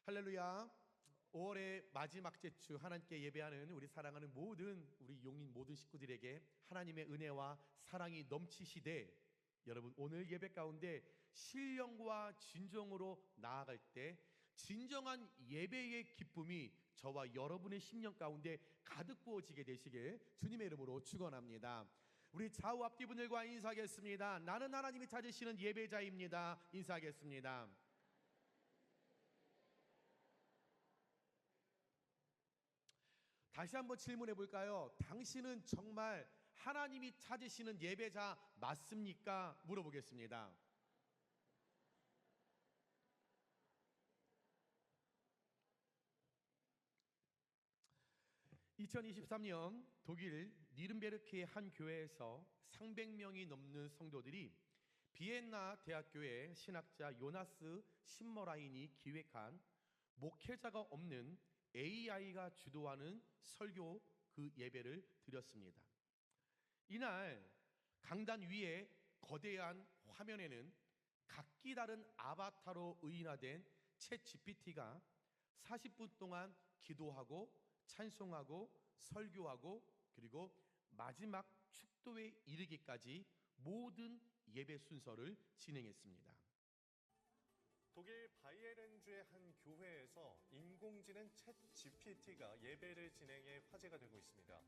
할렐루야. 5월의 마지막 주 하나님께 예배하는 우리 사랑하는 모든 우리 용인 모든 식구들에게 하나님의 은혜와 사랑이 넘치시되, 여러분 오늘 예배 가운데 신령과 진정으로 나아갈 때 진정한 예배의 기쁨이 저와 여러분의 심령 가운데 가득 부어지게 되시길 주님의 이름으로 축원합니다. 우리 좌우 앞뒤 분들과 인사하겠습니다. 나는 하나님이 찾으시는 예배자입니다. 인사하겠습니다. 다시 한번 질문해 볼까요? 당신은 정말 하나님이 찾으시는 예배자 맞습니까? 물어보겠습니다. 2023년 독일 니른베르크의 한 교회에서 300명이 넘는 성도들이 비엔나 대학교의 신학자 요나스 신머라인이 기획한 목회자가 없는 AI가 주도하는 설교 그 예배를 드렸습니다. 이날 강단 위에 거대한 화면에는 각기 다른 아바타로 의인화된 챗 GPT가 40분 동안 기도하고 찬송하고 설교하고 그리고 마지막 축도에 이르기까지 모든 예배 순서를 진행했습니다. 독일 바이에른주의 한 교회에서 인공지능 챗 GPT가 예배를 진행해 화제가 되고 있습니다.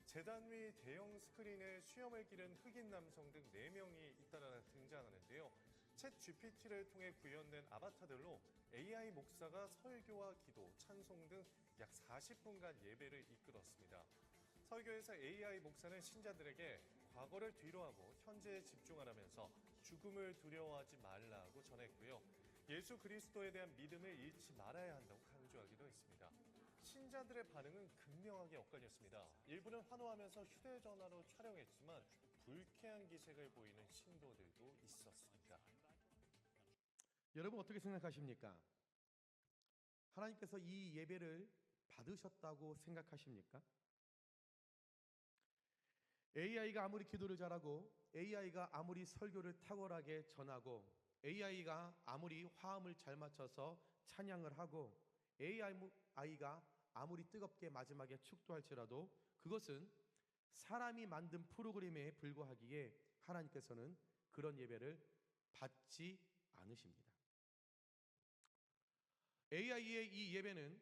재단 위 대형 스크린에 수염을 기른 흑인 남성 등 4명이 잇따라 등장하는데요. 챗 GPT를 통해 구현된 아바타들로 AI 목사가 설교와 기도, 찬송 등 약 40분간 예배를 이끌었습니다. 설교에서 AI 목사는 신자들에게 과거를 뒤로하고 현재에 집중하라면서 죽음을 두려워하지 말라고 전했고요. 예수 그리스도에 대한 믿음을 잃지 말아야 한다고 강조하기도 했습니다. 신자들의 반응은 극명하게 엇갈렸습니다. 일부는 환호하면서 휴대전화로 촬영했지만 불쾌한 기색을 보이는 신도들도 있었습니다. 여러분 어떻게 생각하십니까? 하나님께서 이 예배를 받으셨다고 생각하십니까? AI가 아무리 기도를 잘하고 AI가 아무리 설교를 탁월하게 전하고 AI가 아무리 화음을 잘 맞춰서 찬양을 하고 AI가 아무리 뜨겁게 마지막에 축도할지라도 그것은 사람이 만든 프로그램에 불과하기에 하나님께서는 그런 예배를 받지 않으십니다. AI의 이 예배는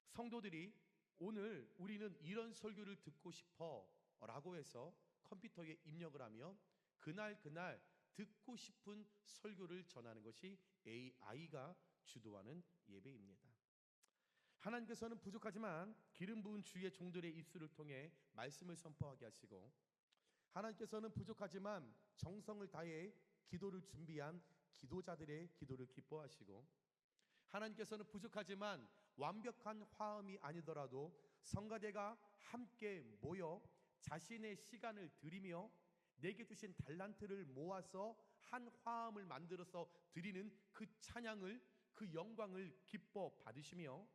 성도들이 오늘 우리는 이런 설교를 듣고 싶어 라고 해서 컴퓨터에 입력을 하면 그날 듣고 싶은 설교를 전하는 것이 AI가 주도하는 예배입니다. 하나님께서는 부족하지만 기름 부은 주의 종들의 입술을 통해 말씀을 선포하게 하시고, 하나님께서는 부족하지만 정성을 다해 기도를 준비한 기도자들의 기도를 기뻐하시고, 하나님께서는 부족하지만 완벽한 화음이 아니더라도 성가대가 함께 모여 자신의 시간을 들이며 내게 주신 달란트를 모아서 한 화음을 만들어서 드리는 그 찬양을, 그 영광을 기뻐 받으시며,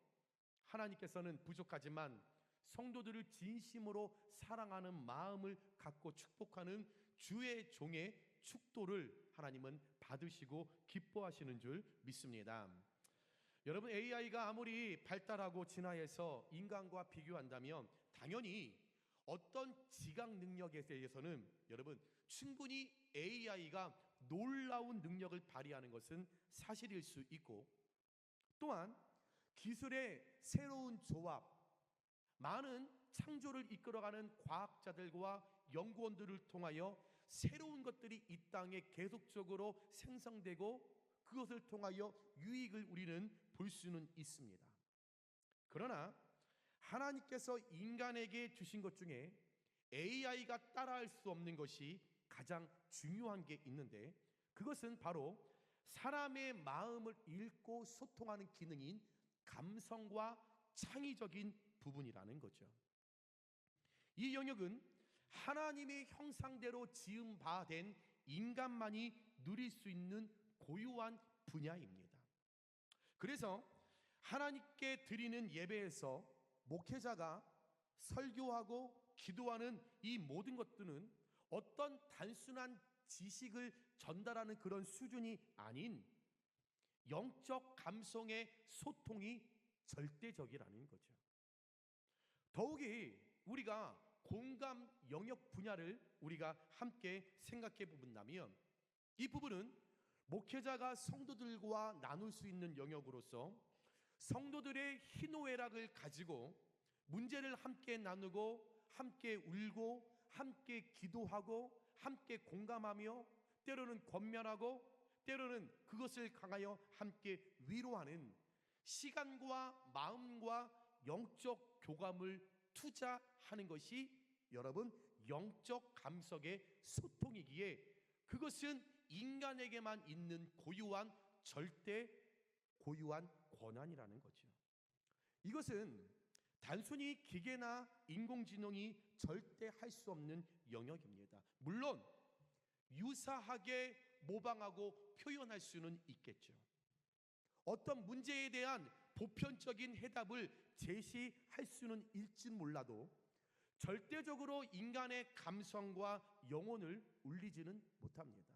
하나님께서는 부족하지만 성도들을 진심으로 사랑하는 마음을 갖고 축복하는 주의 종의 축도를 하나님은 받으시고 기뻐하시는 줄 믿습니다. 여러분, AI가 아무리 발달하고 진화해서 인간과 비교한다면 당연히 어떤 지각 능력에 대해서는 여러분 충분히 AI가 놀라운 능력을 발휘하는 것은 사실일 수 있고, 또한 기술의 새로운 조합, 많은 창조를 이끌어가는 과학자들과 연구원들을 통하여 새로운 것들이 이 땅에 계속적으로 생성되고 그것을 통하여 유익을 우리는 볼 수는 있습니다. 그러나 하나님께서 인간에게 주신 것 중에 AI가 따라할 수 없는 것이 가장 중요한 게 있는데, 그것은 바로 사람의 마음을 읽고 소통하는 기능인 감성과 창의적인 부분이라는 거죠. 이 영역은 하나님의 형상대로 지음 바 된 인간만이 누릴 수 있는 고유한 분야입니다. 그래서 하나님께 드리는 예배에서 목회자가 설교하고 기도하는 이 모든 것들은 어떤 단순한 지식을 전달하는 그런 수준이 아닌 영적 감성의 소통이 절대적이라는 거죠. 더욱이 우리가 공감 영역 분야를 우리가 함께 생각해 본다면 이 부분은 목회자가 성도들과 나눌 수 있는 영역으로서 성도들의 희노애락을 가지고 문제를 함께 나누고 함께 울고 함께 기도하고 함께 공감하며 때로는 권면하고 때로는 그것을 강하여 함께 위로하는 시간과 마음과 영적 교감을 투자하는 것이 여러분 영적 감성의 소통이기에 그것은 인간에게만 있는 고유한 절대 고유한 권한이라는 거죠. 이것은 단순히 기계나 인공지능이 절대 할 수 없는 영역입니다. 물론 유사하게 모방하고 표현할 수는 있겠죠. 어떤 문제에 대한 보편적인 해답을 제시할 수는 있지 몰라도 절대적으로 인간의 감성과 영혼을 울리지는 못합니다.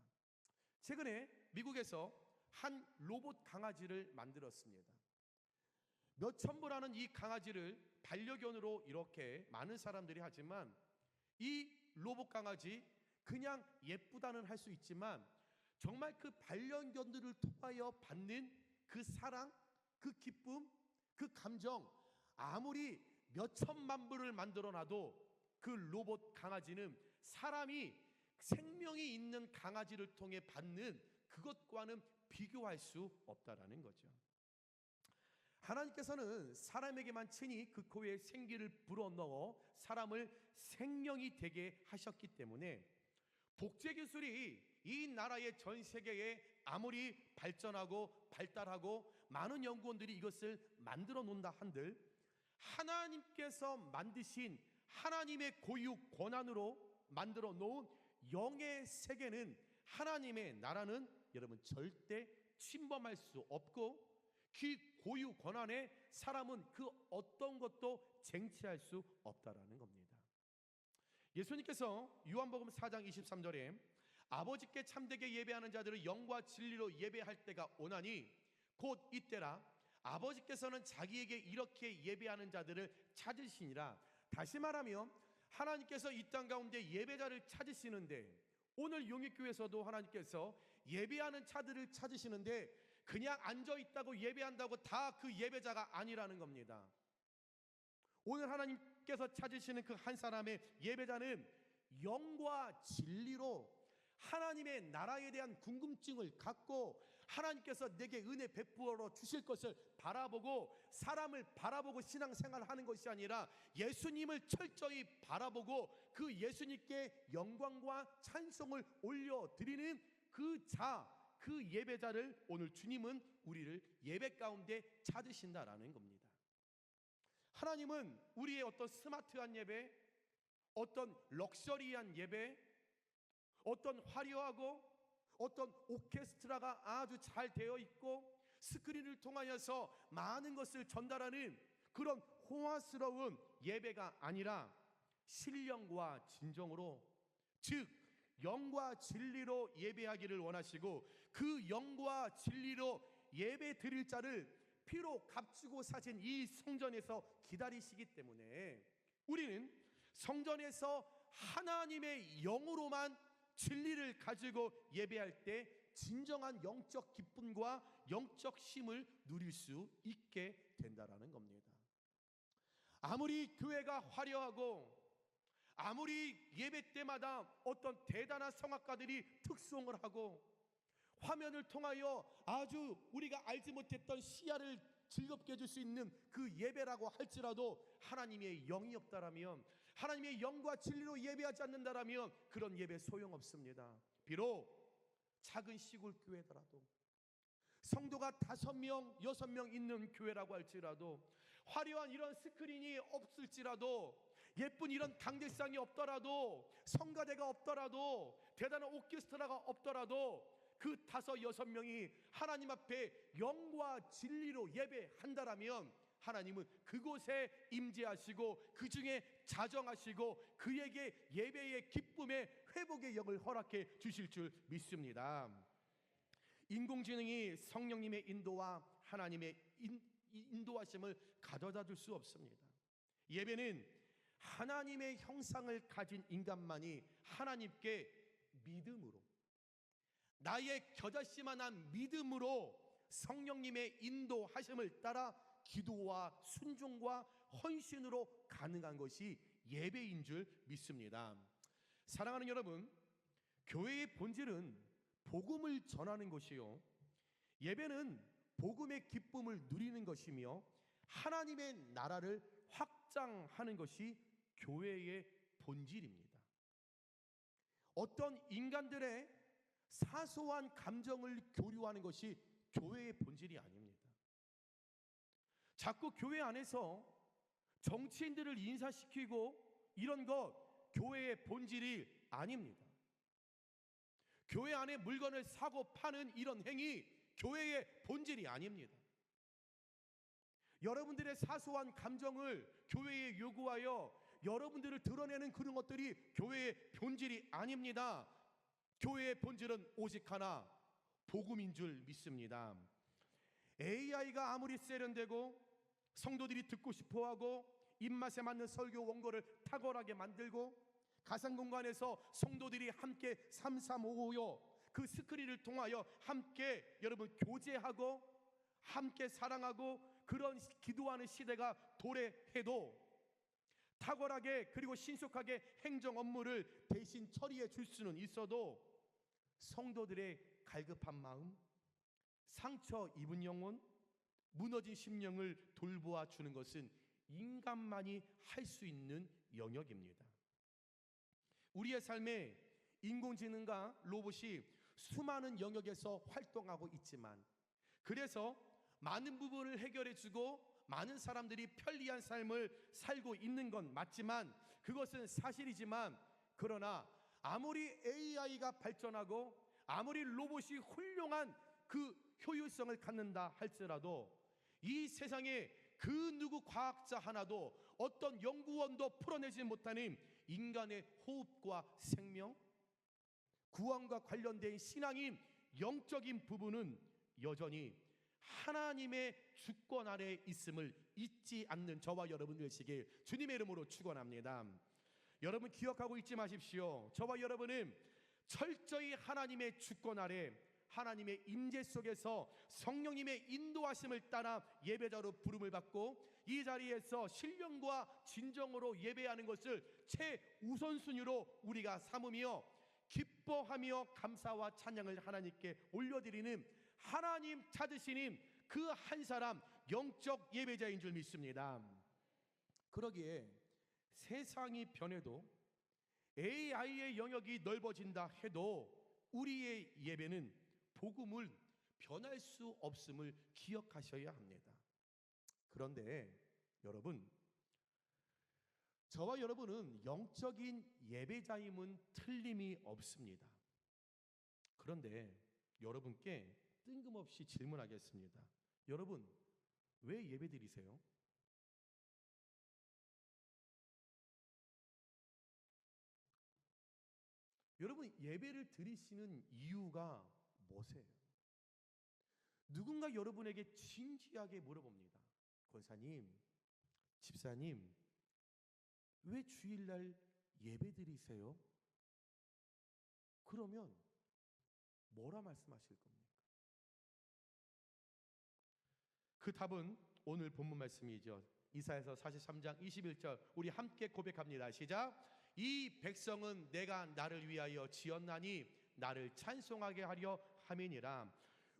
최근에 미국에서 한 로봇 강아지를 만들었습니다. 몇 천부라는 이 강아지를 반려견으로 이렇게 많은 사람들이 하지만 이 로봇 강아지 그냥 예쁘다는 할 수 있지만 정말 그 반려견들을 통하여 받는 그 사랑, 그 기쁨, 그 감정 아무리 몇 천만 부를 만들어놔도 그 로봇 강아지는 사람이 생명이 있는 강아지를 통해 받는 그것과는 비교할 수 없다라는 거죠. 하나님께서는 사람에게만 친히 그 코에 생기를 불어넣어 사람을 생명이 되게 하셨기 때문에 복제 기술이 이 나라의 전 세계에 아무리 발전하고 발달하고 많은 연구원들이 이것을 만들어 놓는다 한들 하나님께서 만드신 하나님의 고유 권한으로 만들어 놓은 영의 세계는 하나님의 나라는 여러분 절대 침범할 수 없고 그 고유 권한에 사람은 그 어떤 것도 쟁취할 수 없다라는 겁니다. 예수님께서 요한복음 4장 23절에 아버지께 참되게 예배하는 자들을 영과 진리로 예배할 때가 오나니 곧 이때라 아버지께서는 자기에게 이렇게 예배하는 자들을 찾으시니라. 다시 말하면 하나님께서 이 땅 가운데 예배자를 찾으시는데 오늘 용익교회에서도 하나님께서 예배하는 자들을 찾으시는데 그냥 앉아있다고 예배한다고 다 그 예배자가 아니라는 겁니다. 오늘 하나님께서 찾으시는 그 한 사람의 예배자는 영과 진리로 하나님의 나라에 대한 궁금증을 갖고 하나님께서 내게 은혜 베풀어 주실 것을 바라보고 사람을 바라보고 신앙생활하는 것이 아니라 예수님을 철저히 바라보고 그 예수님께 영광과 찬송을 올려드리는 그 예배자를 오늘 주님은 우리를 예배 가운데 찾으신다라는 겁니다. 하나님은 우리의 어떤 스마트한 예배, 어떤 럭셔리한 예배, 어떤 화려하고 어떤 오케스트라가 아주 잘 되어 있고 스크린을 통하여서 많은 것을 전달하는 그런 호화스러운 예배가 아니라 신령과 진정으로 즉 영과 진리로 예배하기를 원하시고 그 영과 진리로 예배 드릴 자를 피로 값주고 사신 이 성전에서 기다리시기 때문에 우리는 성전에서 하나님의 영으로만 진리를 가지고 예배할 때 진정한 영적 기쁨과 영적 쉼을 누릴 수 있게 된다라는 겁니다. 아무리 교회가 화려하고 아무리 예배 때마다 어떤 대단한 성악가들이 특송을 하고 화면을 통하여 아주 우리가 알지 못했던 시야를 즐겁게 해줄 수 있는 그 예배라고 할지라도 하나님의 영이 없다라면 하나님의 영과 진리로 예배하지 않는다라면 그런 예배 소용없습니다. 비록 작은 시골 교회더라도 성도가 5명, 6명 있는 교회라고 할지라도 화려한 이런 스크린이 없을지라도 예쁜 이런 강대상이 없더라도 성가대가 없더라도 대단한 오케스트라가 없더라도 그 5, 6명이 하나님 앞에 영과 진리로 예배한다라면 하나님은 그곳에 임재하시고 그 중에 자정하시고 그에게 예배의 기쁨의 회복의 영을 허락해 주실 줄 믿습니다. 인공지능이 성령님의 인도와 하나님의 인도하심을 가져다 줄 수 없습니다. 예배는 하나님의 형상을 가진 인간만이 하나님께 믿음으로, 나의 겨자씨만한 믿음으로 성령님의 인도하심을 따라 기도와 순종과 헌신으로 가능한 것이 예배인 줄 믿습니다. 사랑하는 여러분, 교회의 본질은 복음을 전하는 것이요, 예배는 복음의 기쁨을 누리는 것이며 하나님의 나라를 확장하는 것이 교회의 본질입니다. 어떤 인간들의 사소한 감정을 교류하는 것이 교회의 본질이 아닙니다. 자꾸 교회 안에서 정치인들을 인사시키고 이런 것 교회의 본질이 아닙니다. 교회 안에 물건을 사고 파는 이런 행위 교회의 본질이 아닙니다. 여러분들의 사소한 감정을 교회에 요구하여 여러분들을 드러내는 그런 것들이 교회의 본질이 아닙니다. 교회의 본질은 오직 하나, 복음인 줄 믿습니다. AI가 아무리 세련되고 성도들이 듣고 싶어하고 입맛에 맞는 설교 원고를 탁월하게 만들고 가상공간에서 성도들이 함께 3355요 그 스크린을 통하여 함께 여러분 교제하고 함께 사랑하고 그런 기도하는 시대가 도래해도 탁월하게 그리고 신속하게 행정 업무를 대신 처리해 줄 수는 있어도 성도들의 갈급한 마음, 상처 입은 영혼, 무너진 심령을 돌보아 주는 것은 인간만이 할 수 있는 영역입니다. 우리의 삶에 인공지능과 로봇이 수많은 영역에서 활동하고 있지만, 그래서 많은 부분을 해결해 주고 많은 사람들이 편리한 삶을 살고 있는 건 맞지만, 그것은 사실이지만, 그러나 아무리 AI가 발전하고 아무리 로봇이 훌륭한 그 효율성을 갖는다 할지라도 이 세상에 그 누구 과학자 하나도 어떤 연구원도 풀어내지 못하는 인간의 호흡과 생명, 구원과 관련된 신앙인 영적인 부분은 여전히 하나님의 주권 아래에 있음을 잊지 않는 저와 여러분 되시길 주님의 이름으로 축원합니다. 여러분 기억하고 잊지 마십시오. 저와 여러분은 철저히 하나님의 주권 아래 하나님의 임재 속에서 성령님의 인도하심을 따라 예배자로 부름을 받고 이 자리에서 신령과 진정으로 예배하는 것을 최우선순위로 우리가 삼으며 기뻐하며 감사와 찬양을 하나님께 올려드리는 하나님 찾으시는 그 한 사람 영적 예배자인 줄 믿습니다. 그러기에 세상이 변해도 AI의 영역이 넓어진다 해도 우리의 예배는 복음을 변할 수 없음을 기억하셔야 합니다. 그런데 여러분, 저와 여러분은 영적인 예배자임은 틀림이 없습니다. 그런데 여러분께 뜬금없이 질문하겠습니다. 여러분, 왜 예배드리세요? 여러분, 예배를 드리시는 이유가 뭐세요? 누군가 여러분에게 진지하게 물어봅니다. 권사님, 집사님, 왜 주일날 예배 드리세요? 그러면 뭐라 말씀하실 겁니까? 그 답은 오늘 본문 말씀이죠. 이사야서 43장 21절 우리 함께 고백합니다. 시작. 이 백성은 내가 나를 위하여 지었나니 나를 찬송하게 하려 함이니라.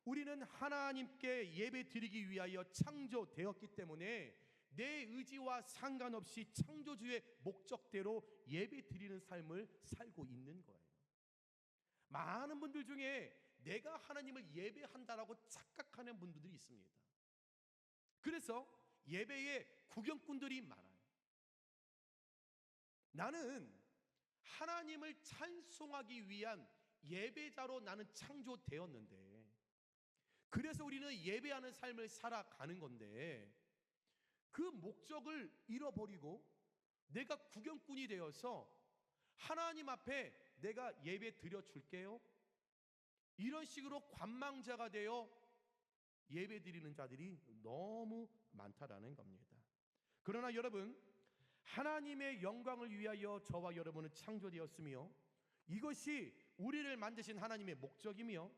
우리는 하나님께 예배 드리기 위하여 창조되었기 때문에 내 의지와 상관없이 창조주의 목적대로 예배 드리는 삶을 살고 있는 거예요. 많은 분들 중에 내가 하나님을 예배한다라고 착각하는 분들이 있습니다. 그래서 예배에 구경꾼들이 많아요. 나는 하나님을 찬송하기 위한 예배자로 나는 창조되었는데, 그래서 우리는 예배하는 삶을 살아가는 건데, 그 목적을 잃어버리고 내가 구경꾼이 되어서 하나님 앞에 내가 예배 드려줄게요, 이런 식으로 관망자가 되어 예배드리는 자들이 너무 많다라는 겁니다. 그러나 여러분, 하나님의 영광을 위하여 저와 여러분은 창조되었으며 이것이 우리를 만드신 하나님의 목적이며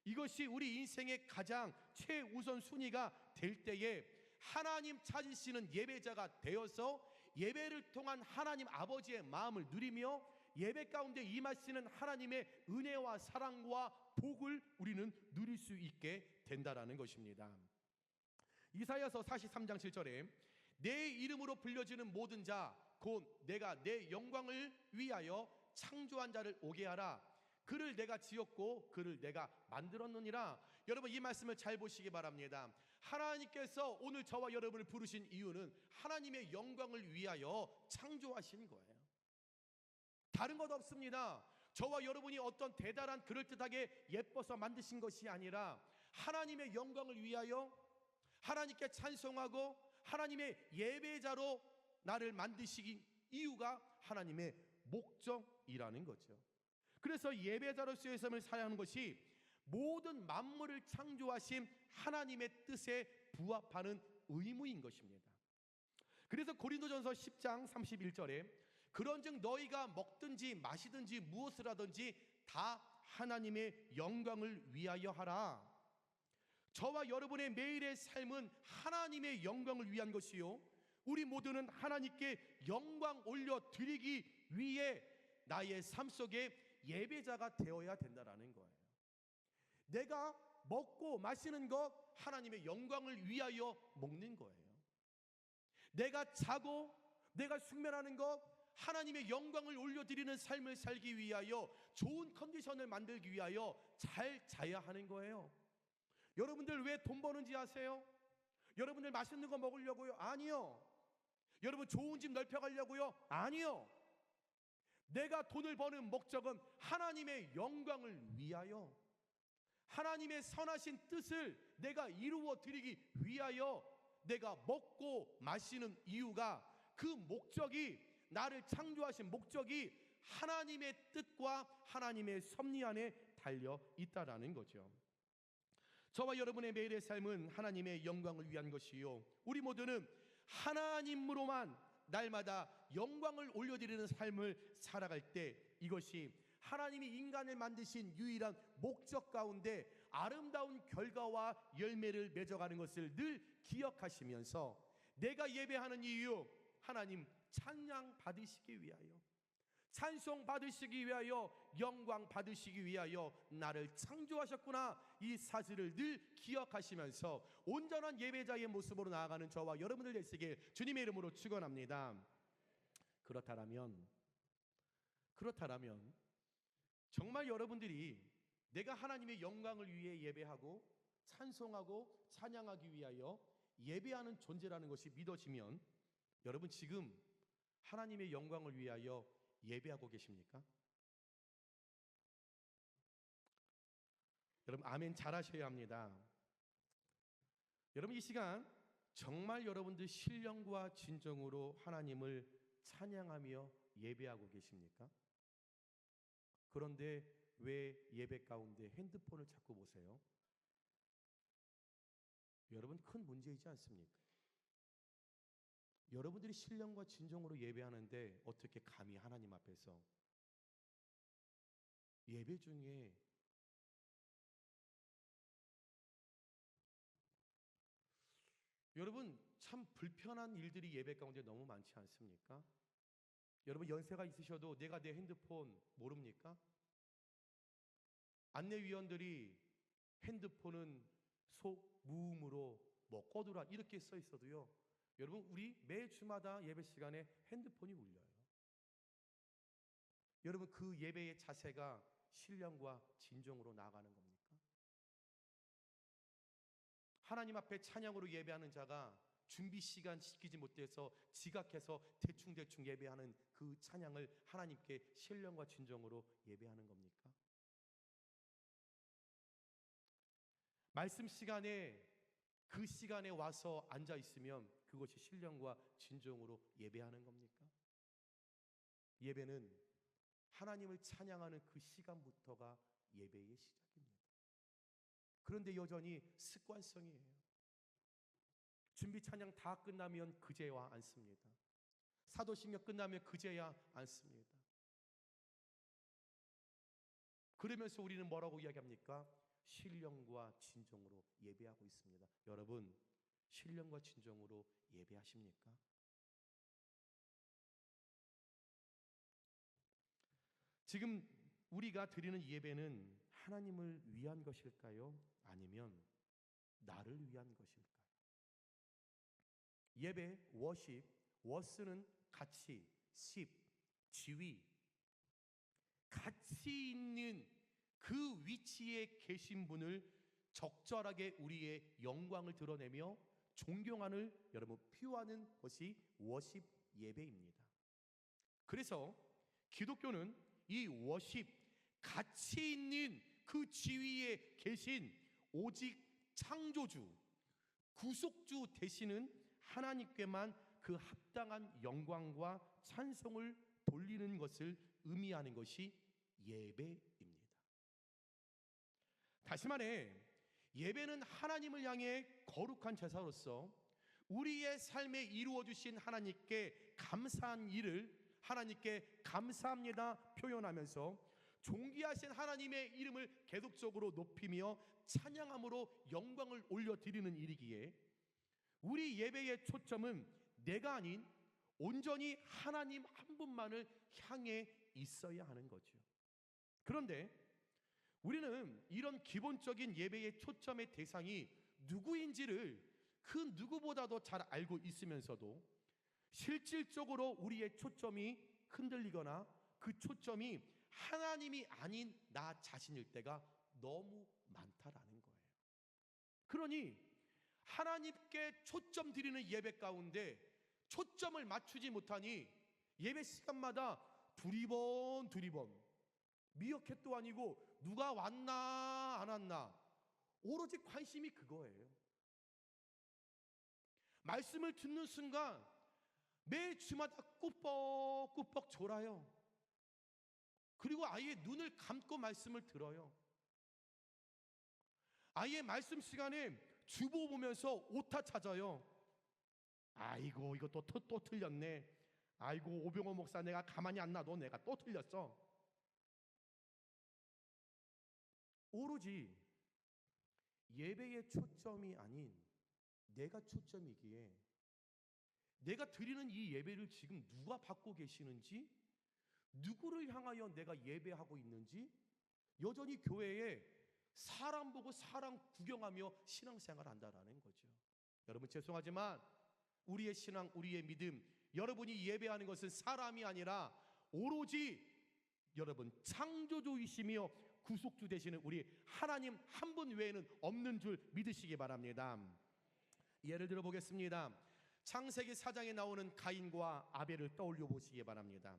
이것이 우리 인생의 가장 최우선 순위가 될 때에 하나님 찾으시는 예배자가 되어서 예배를 통한 하나님 아버지의 마음을 누리며 예배 가운데 임하시는 하나님의 은혜와 사랑과 복을 우리는 누릴 수 있게 된다라는 것입니다. 이사야서 43장 7절에 내 이름으로 불려지는 모든 자 곧 내가 내 영광을 위하여 창조한 자를 오게 하라. 그를 내가 지었고 그를 내가 만들었느니라. 여러분, 이 말씀을 잘 보시기 바랍니다. 하나님께서 오늘 저와 여러분을 부르신 이유는 하나님의 영광을 위하여 창조하신 거예요. 다른 것 없습니다. 저와 여러분이 어떤 대단한 그럴듯하게 예뻐서 만드신 것이 아니라 하나님의 영광을 위하여 하나님께 찬송하고 하나님의 예배자로 나를 만드시기 이유가 하나님의 목적이라는 거죠. 그래서 예배자로서의 삶을 살아가는 것이 모든 만물을 창조하신 하나님의 뜻에 부합하는 의무인 것입니다. 그래서 고린도전서 10장 31절에 그런즉 너희가 먹든지 마시든지 무엇을 하든지 다 하나님의 영광을 위하여 하라. 저와 여러분의 매일의 삶은 하나님의 영광을 위한 것이요, 우리 모두는 하나님께 영광 올려 드리기 위해 나의 삶 속에 예배자가 되어야 된다라는 거예요. 내가 먹고 마시는 것 하나님의 영광을 위하여 먹는 거예요. 내가 자고 내가 숙면하는 것 하나님의 영광을 올려드리는 삶을 살기 위하여 좋은 컨디션을 만들기 위하여 잘 자야 하는 거예요. 여러분들 왜 돈 버는지 아세요? 여러분들 맛있는 거 먹으려고요? 아니요. 여러분 좋은 집 넓혀가려고요? 아니요. 내가 돈을 버는 목적은 하나님의 영광을 위하여 하나님의 선하신 뜻을 내가 이루어 드리기 위하여 내가 먹고 마시는 이유가, 그 목적이, 나를 창조하신 목적이 하나님의 뜻과 하나님의 섭리 안에 달려 있다라는 거죠. 저와 여러분의 매일의 삶은 하나님의 영광을 위한 것이요, 우리 모두는 하나님으로만 날마다 영광을 올려드리는 삶을 살아갈 때 이것이 하나님이 인간을 만드신 유일한 목적 가운데 아름다운 결과와 열매를 맺어가는 것을 늘 기억하시면서 내가 예배하는 이유, 하나님 찬양 받으시기 위하여, 찬송 받으시기 위하여, 영광 받으시기 위하여 나를 창조하셨구나, 이 사실을 늘 기억하시면서 온전한 예배자의 모습으로 나아가는 저와 여러분들 되시길 주님의 이름으로 축원합니다. 그렇다면 정말 여러분들이 내가 하나님의 영광을 위해 예배하고 찬송하고 찬양하기 위하여 예배하는 존재라는 것이 믿어지면 여러분 지금 하나님의 영광을 위하여 예배하고 계십니까? 여러분 아멘 잘하셔야 합니다. 여러분 이 시간 정말 여러분들 신령과 진정으로 하나님을 찬양하며 예배하고 계십니까? 그런데 왜 예배 가운데 핸드폰을 자꾸 보세요? 여러분 큰 문제이지 않습니까? 여러분들이 신령과 진정으로 예배하는데 어떻게 감히 하나님 앞에서 예배 중에 여러분 참 불편한 일들이 예배 가운데 너무 많지 않습니까? 여러분 연세가 있으셔도 내가 내 핸드폰 모릅니까? 안내위원들이 핸드폰은 무음으로 뭐 꺼두라 이렇게 써 있어도요, 여러분 우리 매 주마다 예배 시간에 핸드폰이 울려요. 여러분 그 예배의 자세가 신령과 진정으로 나아가는 겁니까? 하나님 앞에 찬양으로 예배하는 자가 준비 시간 지키지 못해서 지각해서 대충 예배하는 그 찬양을 하나님께 신령과 진정으로 예배하는 겁니까? 말씀 시간에 그 시간에 와서 앉아 있으면 그것이 신령과 진정으로 예배하는 겁니까? 예배는 하나님을 찬양하는 그 시간부터가 예배의 시작입니다. 그런데 여전히 습관성이에요. 준비 찬양 다 끝나면 그제야 앉습니다. 사도신경 끝나면 그제야 앉습니다. 그러면서 우리는 뭐라고 이야기합니까? 신령과 진정으로 예배하고 있습니다. 여러분, 신령과 진정으로 예배하십니까? 지금 우리가 드리는 예배는 하나님을 위한 것일까요? 아니면 나를 위한 것일까요? 예배, 워십, 워스는 가치, 십, 지위, 가치 있는 그 위치에 계신 분을 적절하게 우리의 영광을 드러내며 존경하는, 여러분, 표하는 것이 워십 예배입니다. 그래서 기독교는 이 워십, 가치 있는 그 지위에 계신 오직 창조주, 구속주 되시는 하나님께만 그 합당한 영광과 찬송을 돌리는 것을 의미하는 것이 예배입니다. 다시 말해, 예배는 하나님을 향해 거룩한 제사로서 우리의 삶에 이루어 주신 하나님께 감사한 일을 하나님께 감사합니다 표현하면서 존귀하신 하나님의 이름을 계속적으로 높이며 찬양함으로 영광을 올려드리는 일이기에 우리 예배의 초점은 내가 아닌 온전히 하나님 한 분만을 향해 있어야 하는 거죠. 그런데 우리는 이런 기본적인 예배의 초점의 대상이 누구인지를 그 누구보다도 잘 알고 있으면서도 실질적으로 우리의 초점이 흔들리거나 그 초점이 하나님이 아닌 나 자신일 때가 너무 많다라는 거예요. 그러니 하나님께 초점 드리는 예배 가운데 초점을 맞추지 못하니 예배 시간마다 두리번 미어캣도 아니고 누가 왔나 안 왔나 오로지 관심이 그거예요. 말씀을 듣는 순간 매 주마다 꾸벅꾸벅 졸아요. 그리고 아예 눈을 감고 말씀을 들어요. 아예 말씀 시간에 주보 보면서 오타 찾아요. 아이고 이거 또 틀렸네. 아이고 오병호 목사 내가 가만히 안 놔도 내가 또 틀렸어. 오로지 예배의 초점이 아닌 내가 초점이기에 내가 드리는 이 예배를 지금 누가 받고 계시는지, 누구를 향하여 내가 예배하고 있는지, 여전히 교회에 사람 보고 사람 구경하며 신앙생활을 한다라는 거죠. 여러분 죄송하지만 우리의 신앙, 우리의 믿음, 여러분이 예배하는 것은 사람이 아니라 오로지 여러분 창조주이시며 구속주 되시는 우리 하나님 한 분 외에는 없는 줄 믿으시기 바랍니다. 예를 들어 보겠습니다. 창세기 4장에 나오는 가인과 아벨을 떠올려 보시기 바랍니다.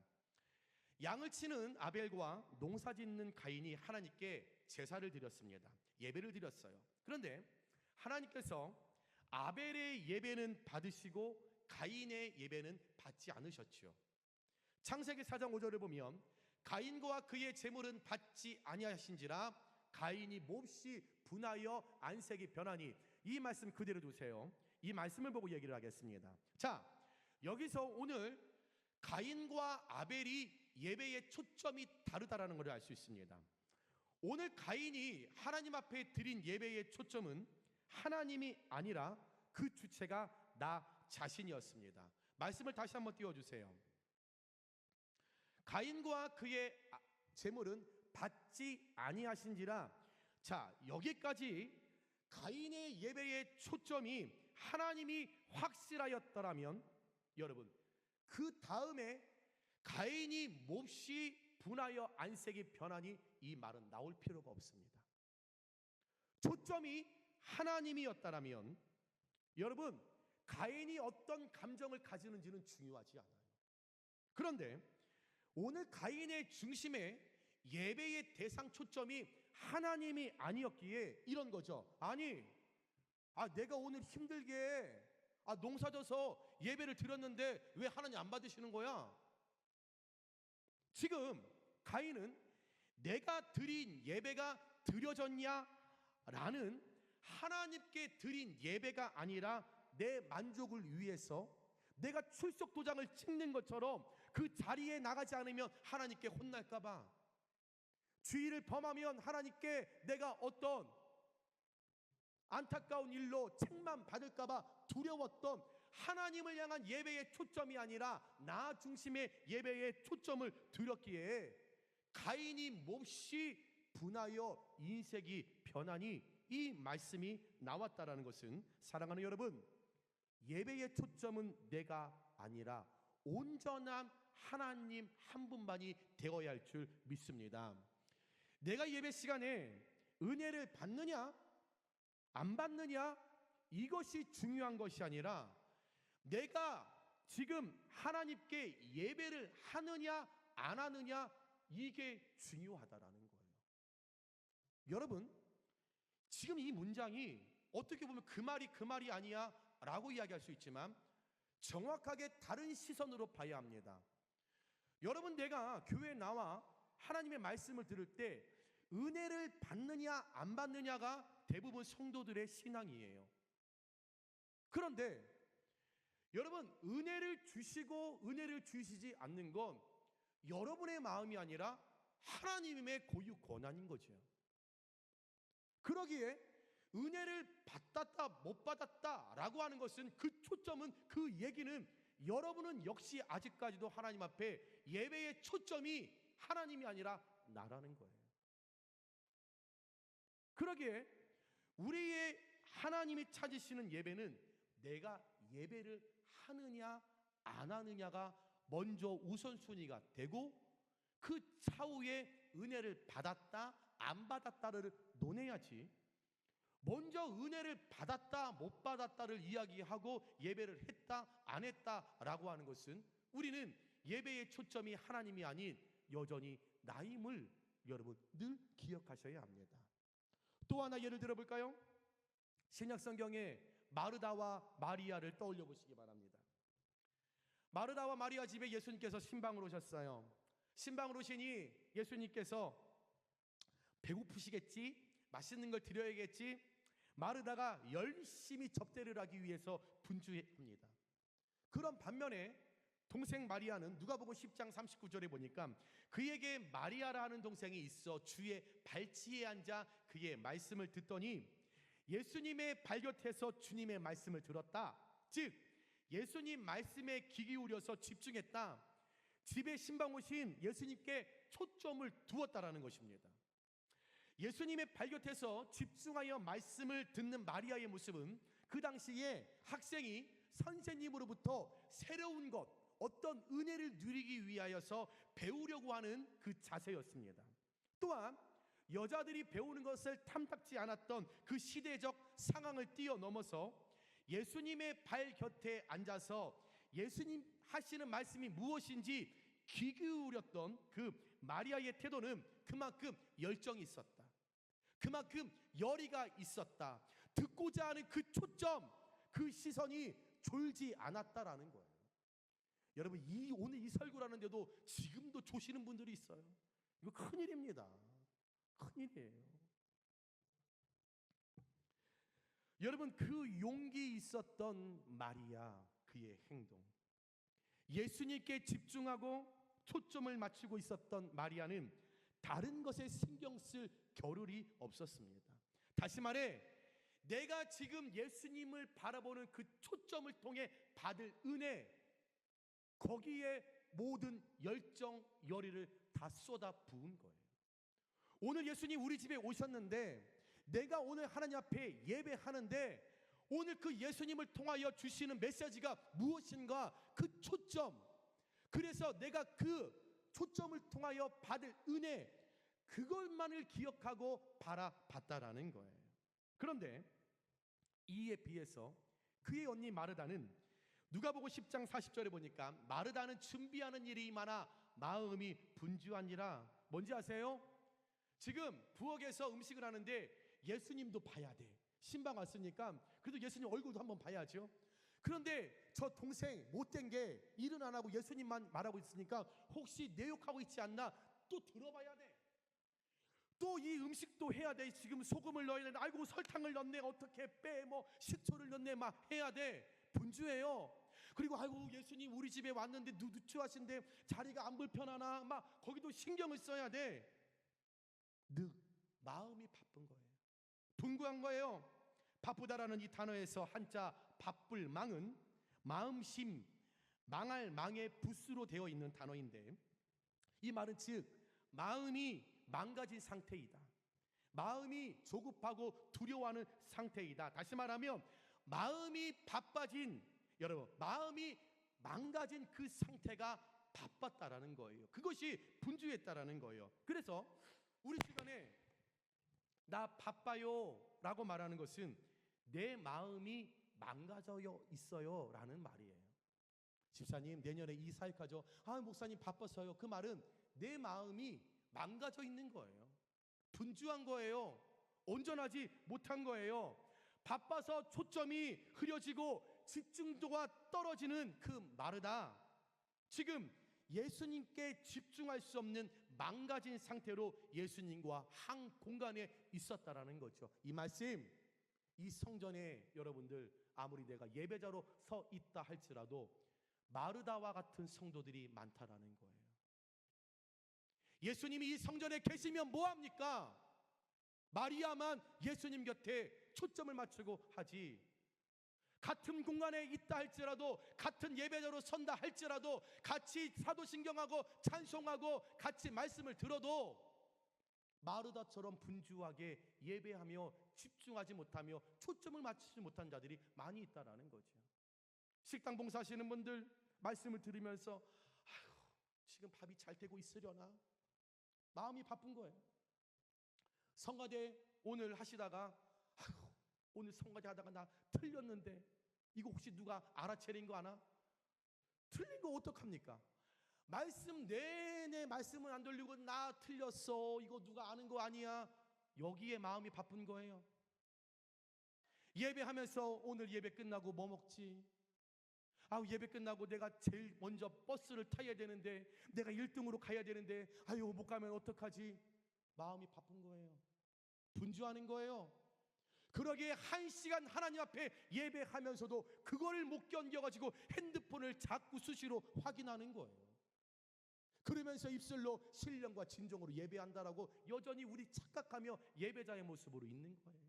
양을 치는 아벨과 농사 짓는 가인이 하나님께 제사를 드렸습니다. 예배를 드렸어요. 그런데 하나님께서 아벨의 예배는 받으시고 가인의 예배는 받지 않으셨죠. 창세기 4장 5절을 보면 가인과 그의 재물은 받지 아니하신지라 가인이 몹시 분하여 안색이 변하니, 이 말씀 그대로 두세요. 이 말씀을 보고 얘기를 하겠습니다. 자, 여기서 오늘 가인과 아벨이 예배의 초점이 다르다라는 것을 알 수 있습니다. 오늘 가인이 하나님 앞에 드린 예배의 초점은 하나님이 아니라 그 주체가 나 자신이었습니다. 말씀을 다시 한번 띄워주세요. 가인과 그의 재물은 받지 아니하신지라. 자, 여기까지 가인의 예배의 초점이 하나님이 확실하였더라면 여러분 그 다음에 가인이 몹시 분하여 안색이 변하니 이 말은 나올 필요가 없습니다. 초점이 하나님이었다라면 여러분 가인이 어떤 감정을 가지는지는 중요하지 않아요. 그런데 오늘 가인의 중심에 예배의 대상 초점이 하나님이 아니었기에 이런 거죠. 아니 내가 오늘 힘들게 농사져서 예배를 드렸는데 왜 하나님 안 받으시는 거야? 지금 가인은 내가 드린 예배가 드려졌냐 라는 하나님께 드린 예배가 아니라 내 만족을 위해서 내가 출석 도장을 찍는 것처럼 그 자리에 나가지 않으면 하나님께 혼날까봐, 주의를 범하면 하나님께 내가 어떤 안타까운 일로 책만 받을까봐 두려웠던 하나님을 향한 예배의 초점이 아니라 나 중심의 예배의 초점을 두렸기에 가인이 몹시 분하여 인색이 변하니 이 말씀이 나왔다라는 것은, 사랑하는 여러분, 예배의 초점은 내가 아니라 온전한 하나님 한 분만이 되어야 할 줄 믿습니다. 내가 예배 시간에 은혜를 받느냐 안 받느냐 이것이 중요한 것이 아니라 내가 지금 하나님께 예배를 하느냐 안 하느냐 이게 중요하다라는 거예요. 여러분, 지금 이 문장이 어떻게 보면 그 말이 아니야 라고 이야기할 수 있지만 정확하게 다른 시선으로 봐야 합니다. 여러분, 내가 교회에 나와 하나님의 말씀을 들을 때 은혜를 받느냐 안 받느냐가 대부분 성도들의 신앙이에요. 그런데 여러분, 은혜를 주시고 은혜를 주시지 않는 건 여러분의 마음이 아니라 하나님의 고유 권한인 거죠. 그러기에 은혜를 받았다 못 받았다 라고 하는 것은, 그 초점은, 그 얘기는 여러분은 역시 아직까지도 하나님 앞에 예배의 초점이 하나님이 아니라 나라는 거예요. 그러기에 우리의 하나님이 찾으시는 예배는 내가 예배를 하느냐 안 하느냐가 먼저 우선순위가 되고, 그 차후에 은혜를 받았다 안 받았다를 논해야지, 먼저 은혜를 받았다 못 받았다를 이야기하고 예배를 했다 안 했다라고 하는 것은, 우리는 예배의 초점이 하나님이 아닌 여전히 나임을 여러분 늘 기억하셔야 합니다. 또 하나 예를 들어볼까요? 신약성경에 마르다와 마리아를 떠올려 보시기 바랍니다. 마르다와 마리아 집에 예수님께서 신방으로 오셨어요. 신방으로 오시니 예수님께서 배고프시겠지, 맛있는 걸 드려야겠지, 마르다가 열심히 접대를 하기 위해서 분주합니다. 그런 반면에 동생 마리아는 누가복음 10장 39절에 보니까 그에게 마리아라 하는 동생이 있어 주의 발치에 앉아 그의 말씀을 듣더니 예수님의 발곁에서 주님의 말씀을 들었다. 즉 예수님 말씀에 귀 기울여서 집중했다. 집에 신방 오신 예수님께 초점을 두었다라는 것입니다. 예수님의 발곁에서 집중하여 말씀을 듣는 마리아의 모습은 그 당시에 학생이 선생님으로부터 새로운 것, 어떤 은혜를 누리기 위하여서 배우려고 하는 그 자세였습니다. 또한 여자들이 배우는 것을 탐탁지 않았던 그 시대적 상황을 뛰어넘어서 예수님의 발 곁에 앉아서 예수님 하시는 말씀이 무엇인지 귀 기울였던 그 마리아의 태도는 그만큼 열정이 있었다. 그만큼 열의가 있었다. 듣고자 하는 그 초점, 그 시선이 졸지 않았다라는 거예요. 여러분, 오늘 이 설교를 하는데도 지금도 조시는 분들이 있어요. 이거 큰일입니다. 큰일이에요. 여러분, 그 용기 있었던 마리아, 그의 행동, 예수님께 집중하고 초점을 맞추고 있었던 마리아는 다른 것에 신경 쓸 겨를이 없었습니다. 다시 말해, 내가 지금 예수님을 바라보는 그 초점을 통해 받을 은혜, 거기에 모든 열정, 열의를 다 쏟아 부은 거예요. 오늘 예수님 우리 집에 오셨는데, 내가 오늘 하나님 앞에 예배하는데 오늘 그 예수님을 통하여 주시는 메시지가 무엇인가, 그 초점, 그래서 내가 그 초점을 통하여 받을 은혜, 그것만을 기억하고 바라봤다라는 거예요. 그런데 이에 비해서 그의 언니 마르다는 누가복음 10장 40절에 보니까 마르다는 준비하는 일이 많아 마음이 분주하니라. 뭔지 아세요? 지금 부엌에서 음식을 하는데 예수님도 봐야 돼. 신방 왔으니까 그래도 예수님 얼굴도 한번 봐야죠. 그런데 저 동생 못된 게 일은 안 하고 예수님만 말하고 있으니까 혹시 내 욕하고 있지 않나 또 들어봐야 돼. 또 이 음식도 해야 돼. 지금 소금을 넣어야 되는데 아이고 설탕을 넣네, 어떻게 빼, 뭐 식초를 넣네, 막 해야 돼. 분주해요. 그리고 아이고 예수님 우리 집에 왔는데 누추하신데 자리가 안 불편하나, 막 거기도 신경을 써야 돼. 마음이 바쁜 거예요. 분주한 거예요. 바쁘다라는 이 단어에서 한자 바쁠 망은 마음심, 망할 망의 부수로 되어 있는 단어인데, 이 말은 즉 마음이 망가진 상태이다, 마음이 조급하고 두려워하는 상태이다. 다시 말하면 마음이 바빠진, 여러분 마음이 망가진 그 상태가 바빴다라는 거예요. 그것이 분주했다라는 거예요. 그래서 우리 시간에 나 바빠요 라고 말하는 것은 내 마음이 망가져 있어요 라는 말이에요. 집사님 내년에 이사역하죠. 아 목사님 바빠서요. 그 말은 내 마음이 망가져 있는 거예요. 분주한 거예요. 온전하지 못한 거예요. 바빠서 초점이 흐려지고 집중도가 떨어지는 그 마르다, 지금 예수님께 집중할 수 없는 망가진 상태로 예수님과 한 공간에 있었다라는 거죠. 이 말씀, 이 성전에 여러분들 아무리 내가 예배자로 서 있다 할지라도 마르다와 같은 성도들이 많다라는 거예요. 예수님이 이 성전에 계시면 뭐합니까? 마리아만 예수님 곁에 초점을 맞추고 하지, 같은 공간에 있다 할지라도, 같은 예배자로 선다 할지라도, 같이 사도신경하고 찬송하고 같이 말씀을 들어도 마르다처럼 분주하게 예배하며 집중하지 못하며 초점을 맞추지 못한 자들이 많이 있다라는 거죠. 식당 봉사하시는 분들 말씀을 들으면서 아휴 지금 밥이 잘 되고 있으려나, 마음이 바쁜 거예요. 성가대 오늘 하시다가 아휴 오늘 성가대 하다가 나 틀렸는데 이거 혹시 누가 알아채린 거 아나? 틀린 거 어떡합니까? 말씀 내내 말씀은 안 들리고 나 틀렸어, 이거 누가 아는 거 아니야, 여기에 마음이 바쁜 거예요. 예배하면서 오늘 예배 끝나고 뭐 먹지? 아우 예배 끝나고 내가 제일 먼저 버스를 타야 되는데, 내가 1등으로 가야 되는데 아유 못 가면 어떡하지? 마음이 바쁜 거예요. 분주하는 거예요. 그러기에 1시간 하나님 앞에 예배하면서도 그거를 못 견뎌가지고 핸드폰을 자꾸 수시로 확인하는 거예요. 그러면서 입술로 신령과 진정으로 예배한다라고 여전히 우리 착각하며 예배자의 모습으로 있는 거예요.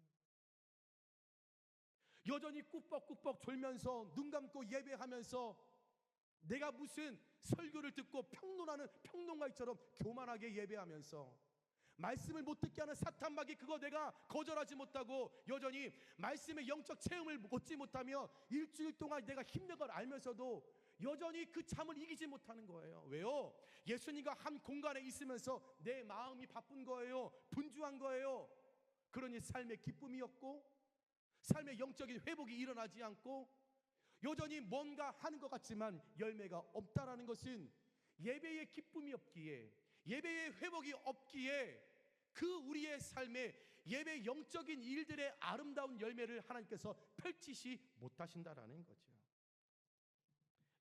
여전히 꾸벅꾸벅 졸면서 눈 감고 예배하면서 내가 무슨 설교를 듣고 평론하는 평론가처럼 교만하게 예배하면서 말씀을 못 듣게 하는 사탄마귀, 그거 내가 거절하지 못하고 여전히 말씀의 영적 체험을 얻지 못하며 일주일 동안 내가 힘든 걸 알면서도 여전히 그 잠을 이기지 못하는 거예요. 왜요? 예수님과 한 공간에 있으면서 내 마음이 바쁜 거예요. 분주한 거예요. 그러니 삶의 기쁨이 없고 삶의 영적인 회복이 일어나지 않고 여전히 뭔가 하는 것 같지만 열매가 없다라는 것은 예배의 기쁨이 없기에, 예배의 회복이 없기에 그 우리의 삶에 예배 영적인 일들의 아름다운 열매를 하나님께서 펼치시 못하신다라는 거죠.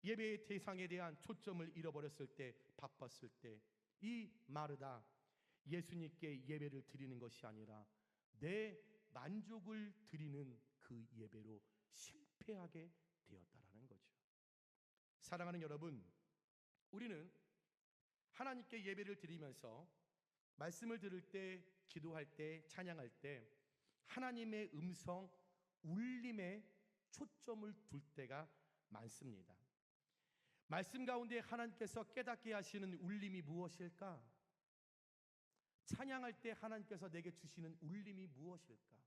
예배의 대상에 대한 초점을 잃어버렸을 때, 바빴을 때 이 마르다, 예수님께 예배를 드리는 것이 아니라 내 만족을 드리는 그 예배로 실패하게 되었다라는 거죠. 사랑하는 여러분, 우리는 하나님께 예배를 드리면서 말씀을 들을 때, 기도할 때, 찬양할 때 하나님의 음성, 울림에 초점을 둘 때가 많습니다. 말씀 가운데 하나님께서 깨닫게 하시는 울림이 무엇일까? 찬양할 때 하나님께서 내게 주시는 울림이 무엇일까?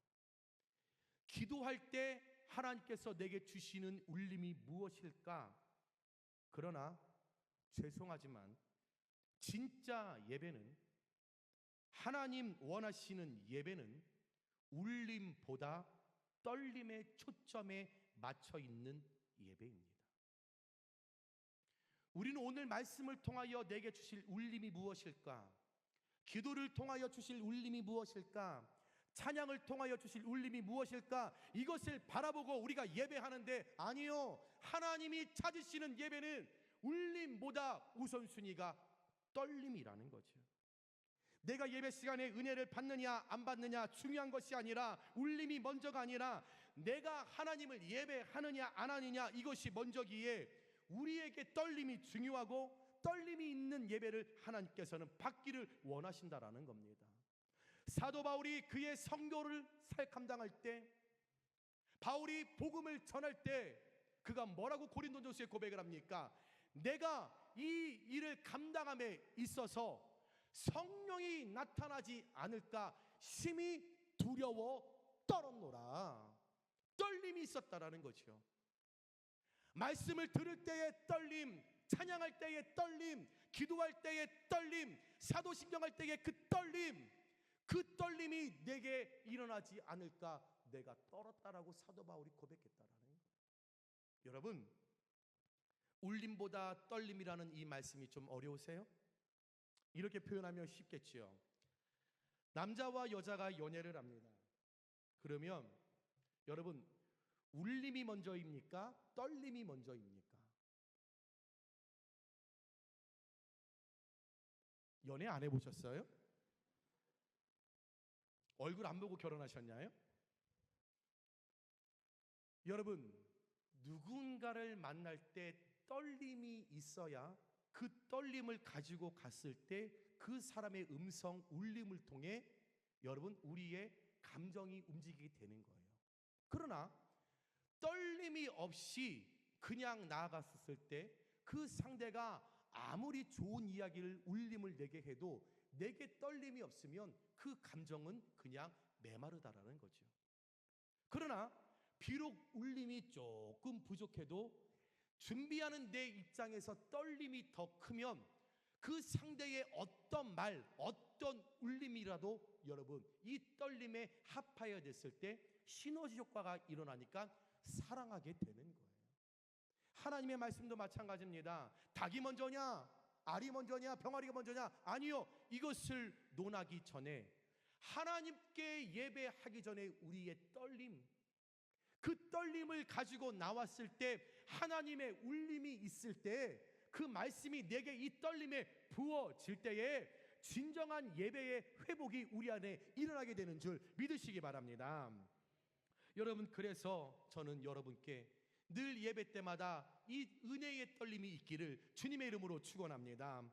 기도할 때 하나님께서 내게 주시는 울림이 무엇일까? 그러나 죄송하지만 진짜 예배는, 하나님 원하시는 예배는 울림보다 떨림의 초점에 맞춰 있는 예배입니다. 우리는 오늘 말씀을 통하여 내게 주실 울림이 무엇일까? 기도를 통하여 주실 울림이 무엇일까? 찬양을 통하여 주실 울림이 무엇일까? 이것을 바라보고 우리가 예배하는데, 아니요, 하나님이 찾으시는 예배는 울림보다 우선순위가 떨림이라는 거죠. 내가 예배 시간에 은혜를 받느냐 안 받느냐 중요한 것이 아니라 울림이 먼저가 아니라 내가 하나님을 예배하느냐 안 하느냐 이것이 먼저기에 우리에게 떨림이 중요하고 떨림이 있는 예배를 하나님께서는 받기를 원하신다라는 겁니다. 사도 바울이 그의 선교를 감당할 때, 바울이 복음을 전할 때 그가 뭐라고 고린도전서에 고백을 합니까? 내가 이 일을 감당함에 있어서 성령이 나타나지 않을까 심히 두려워 떨었노라. 떨림이 있었다라는 거죠. 말씀을 들을 때의 떨림, 찬양할 때의 떨림, 기도할 때의 떨림, 사도신경할 때의 그 떨림이 내게 일어나지 않을까 내가 떨었다라고 사도 바울이 고백했다라는 거예요. 여러분, 울림보다 떨림이라는 이 말씀이 좀 어려우세요? 이렇게 표현하면 쉽겠지요. 남자와 여자가 연애를 합니다. 그러면 여러분, 울림이 먼저입니까? 떨림이 먼저입니까? 연애 안 해보셨어요? 얼굴 안 보고 결혼하셨나요? 여러분, 누군가를 만날 때 떨림이 있어야 그 떨림을 가지고 갔을 때 그 사람의 음성, 울림을 통해 여러분 우리의 감정이 움직이게 되는 거예요. 그러나 떨림이 없이 그냥 나아갔을 때 그 상대가 아무리 좋은 이야기를 울림을 내게 해도 내게 떨림이 없으면 그 감정은 그냥 메마르다라는 거죠. 그러나 비록 울림이 조금 부족해도 준비하는 내 입장에서 떨림이 더 크면 그 상대의 어떤 말, 어떤 울림이라도 여러분 이 떨림에 합하여 됐을 때 시너지 효과가 일어나니까 사랑하게 되는 거예요. 하나님의 말씀도 마찬가지입니다. 닭이 먼저냐, 알이 먼저냐, 병아리가 먼저냐? 아니요. 이것을 논하기 전에 하나님께 예배하기 전에 우리의 떨림, 그 떨림을 가지고 나왔을 때 하나님의 울림이 있을 때 그 말씀이 내게 이 떨림에 부어질 때에 진정한 예배의 회복이 우리 안에 일어나게 되는 줄 믿으시기 바랍니다. 여러분, 그래서 저는 여러분께 늘 예배 때마다 이 은혜의 떨림이 있기를 주님의 이름으로 축원합니다.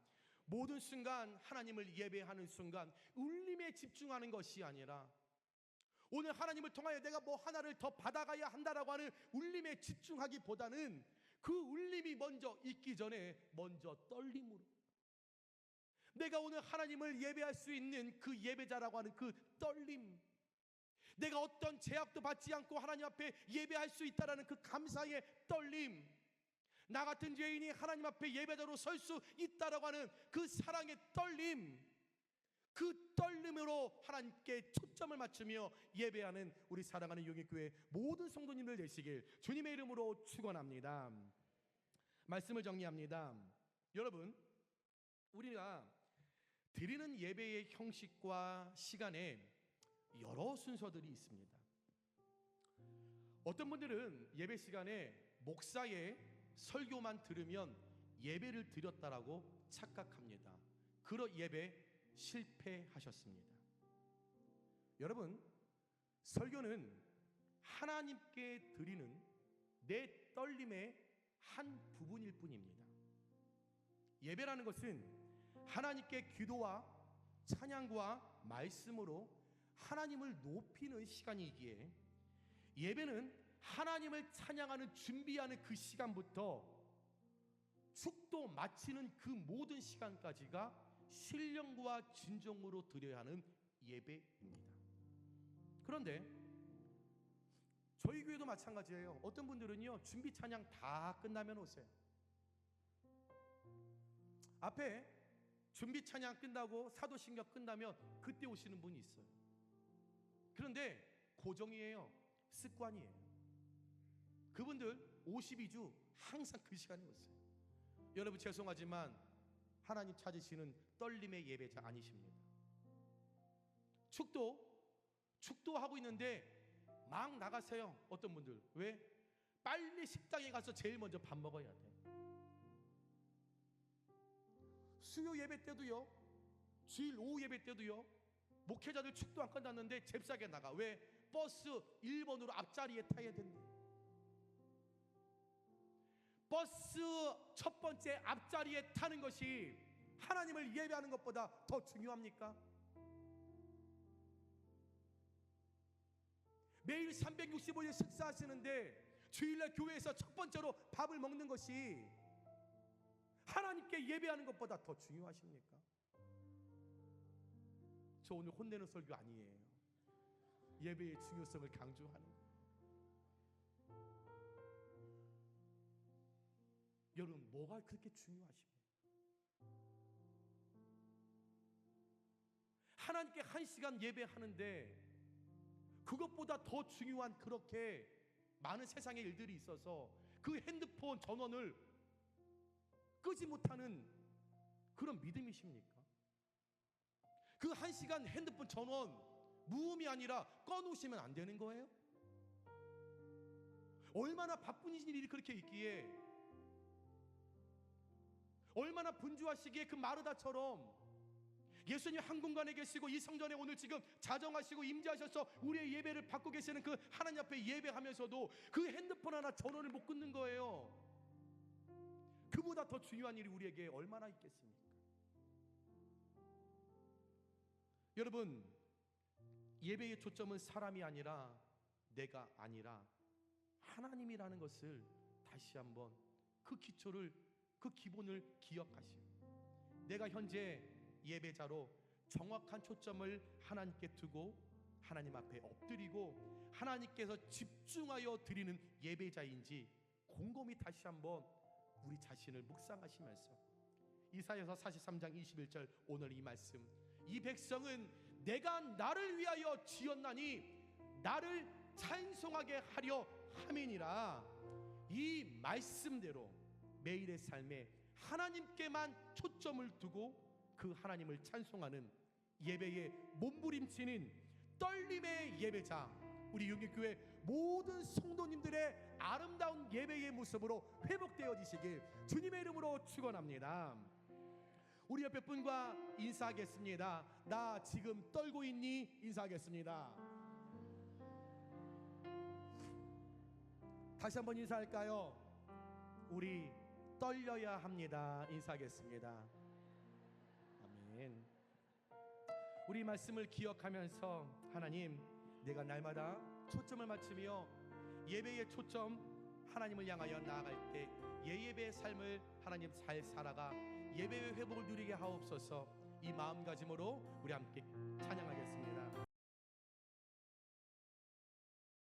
모든 순간 하나님을 예배하는 순간 울림에 집중하는 것이 아니라 오늘 하나님을 통하여 내가 뭐 하나를 더 받아가야 한다라고 하는 울림에 집중하기보다는 그 울림이 먼저 있기 전에 먼저 떨림으로 내가 오늘 하나님을 예배할 수 있는 그 예배자라고 하는 그 떨림, 내가 어떤 제약도 받지 않고 하나님 앞에 예배할 수 있다라는 그 감사의 떨림, 나 같은 죄인이 하나님 앞에 예배자로 설 수 있다라고 하는 그 사랑의 떨림, 그 떨림으로 하나님께 초점을 맞추며 예배하는 우리 사랑하는 용인교회 모든 성도님들 되시길 주님의 이름으로 축원합니다. 말씀을 정리합니다. 여러분, 우리가 드리는 예배의 형식과 시간에 여러 순서들이 있습니다. 어떤 분들은 예배 시간에 목사의 설교만 들으면 예배를 드렸다라고 착각합니다. 그런 예배 실패하셨습니다. 여러분, 설교는 하나님께 드리는 내 떨림의 한 부분일 뿐입니다. 예배라는 것은 하나님께 기도와 찬양과 말씀으로 하나님을 높이는 시간이기에 예배는 하나님을 찬양하는 준비하는 그 시간부터 축도 마치는 그 모든 시간까지가 신령과 진정으로 드려야 하는 예배입니다. 그런데 저희 교회도 마찬가지예요. 어떤 분들은요 준비 찬양 다 끝나면 오세요. 앞에 준비 찬양 끝나고 사도신경 끝나면 그때 오시는 분이 있어요. 그런데 고정이에요. 습관이에요. 그분들 52주 항상 그 시간에 오세요. 여러분, 죄송하지만 하나님 찾으시는 떨림의 예배자 아니십니다. 축도하고 있는데 막 나가세요. 어떤 분들. 왜? 빨리 식당에 가서 제일 먼저 밥 먹어야 돼. 수요 예배 때도요 주일 오후 예배 때도요, 목회자들 축도 안 끝났는데 잽싸게 나가. 왜? 버스 1번으로 앞자리에 타야 된다. 버스 첫 번째 앞자리에 타는 것이 하나님을 예배하는 것보다 더 중요합니까? 매일 365일 식사하시는데 주일날 교회에서 첫 번째로 밥을 먹는 것이 하나님께 예배하는 것보다 더 중요하십니까? 저 오늘 혼내는 설교 아니에요. 예배의 중요성을 강조하는 거예요. 여러분, 뭐가 그렇게 중요하십니까? 하나님께 1시간 예배하는데 그것보다 더 중요한 그렇게 많은 세상의 일들이 있어서 그 핸드폰 전원을 끄지 못하는 그런 믿음이십니까? 그 1시간 핸드폰 전원 무음이 아니라 꺼놓으시면 안 되는 거예요? 얼마나 바쁜 일이 그렇게 있기에, 얼마나 분주하시기에 그 마르다처럼 예수님 한 공간에 계시고 이 성전에 오늘 지금 자정하시고 임재하셔서 우리의 예배를 받고 계시는 그 하나님 앞에 예배하면서도 그 핸드폰 하나 전원을 못 끊는 거예요. 그보다 더 중요한 일이 우리에게 얼마나 있겠습니까? 여러분, 예배의 초점은 사람이 아니라, 내가 아니라 하나님이라는 것을 다시 한번 그 기초를, 그 기본을 기억하시고, 내가 현재 예배자로 정확한 초점을 하나님께 두고 하나님 앞에 엎드리고 하나님께서 집중하여 드리는 예배자인지 곰곰이 다시 한번 우리 자신을 묵상하시면서, 이사야서 43장 21절 오늘 이 말씀, 이 백성은 내가 나를 위하여 지었나니 나를 찬송하게 하려 함이니라. 이 말씀대로 매일의 삶에 하나님께만 초점을 두고 그 하나님을 찬송하는 예배의 몸부림치는 떨림의 예배자, 우리 용인교회 모든 성도님들의 아름다운 예배의 모습으로 회복되어지시길 주님의 이름으로 축원합니다. 우리 옆에 분과 인사하겠습니다. 나 지금 떨고 있니? 인사하겠습니다. 다시 한번 인사할까요? 우리 떨려야 합니다. 인사하겠습니다. 아멘. 우리 말씀을 기억하면서, 하나님, 내가 날마다 초점을 맞추며 예배의 초점 하나님을 향하여 나아갈 때 예배의 삶을 하나님 잘 살아가 예배의 회복을 누리게 하옵소서. 이 마음가짐으로 우리 함께 찬양하겠습니다.